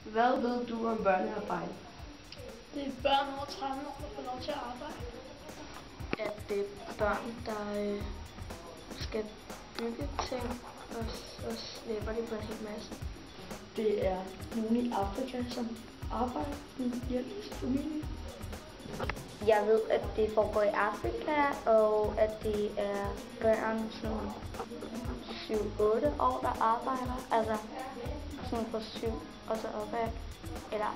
Hvad ved du om børnearbejde? Det er børn over 13 år, der får lov til at arbejde. At det er børn, der skal bygge ting, og så slæber de på en hel masse. Det er nogle i Afrika, som arbejder med hjælp til familien. Jeg ved, at det foregår i Afrika, og at det er børn sådan 7-8 år, der arbejder. Altså sådan fra 7 og så opad. Eller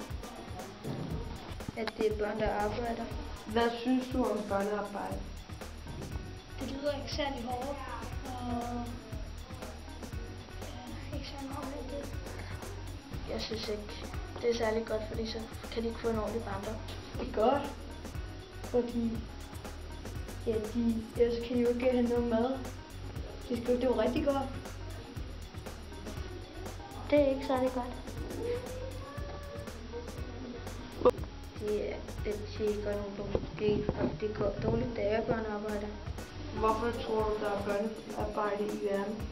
at det er børn, der arbejder. Hvad synes du om børnearbejde? Det lyder ikke særlig hårdt, og ikke særlig meget af det. Jeg synes ikke, det er særlig godt, fordi så kan de ikke få en ordentlig barndom. Det er godt, fordi ellers kan de jo ikke have noget mad. Det er jo rigtig godt. Det er ikke særlig godt. Det går dårligt, da jeg børnearbejder. Hvorfor tror du, der er børnearbejde i verden?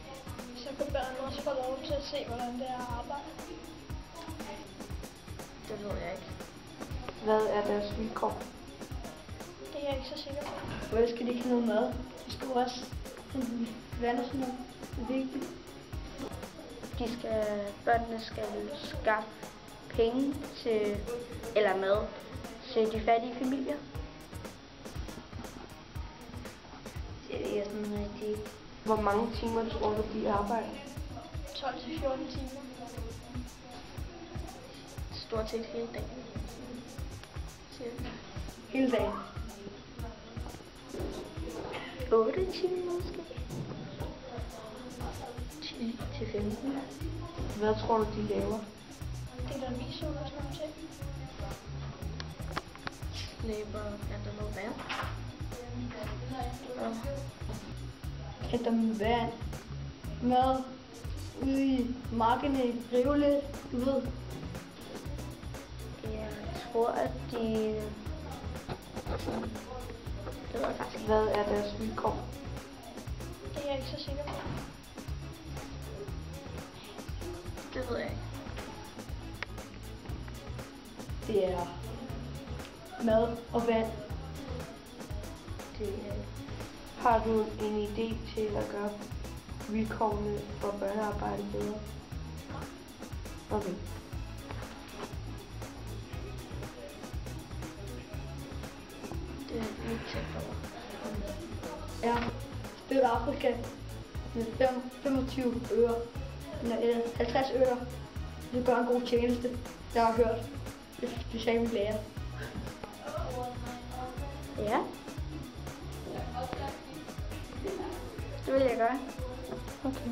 Så kan børn også få lov til at se, hvordan det er at arbejde. Det ved jeg ikke. Hvad er deres vilkår? Det er jeg ikke så sikker på. Hvor skal de ikke have noget mad? De skal også vand og sådan noget. Det er vigtigt. Børnene skal skaffe penge til, eller mad til de fattige familier. Det er sådan rigtig. Hvor mange timer tror du, de arbejder? 12-14 timer. Stort set hele dagen. Hele dagen. 8 timer måske. 10-15. Hvad tror du, de laver? Det er der viser og sådan nogle ting. Slæber planter noget vand. Henter med vand, mad, ude i markerne, rive lidt, du ved. Jeg tror, at de... Det ved jeg faktisk ikke. Hvad er deres vilkår? Det er jeg ikke så sikker på. Det ved jeg ikke. Det er mad og vand. Det er... Har du en idé til at gøre vilkårene for børnearbejde bedre? Okay. Det er ikke tæt over. Ja, det er Afrika med 25 øre, eller 50 øre. Det gør en god tjeneste, jeg har hørt. Det sagde min lærer. Ja. Det vil jeg gøre. Okay.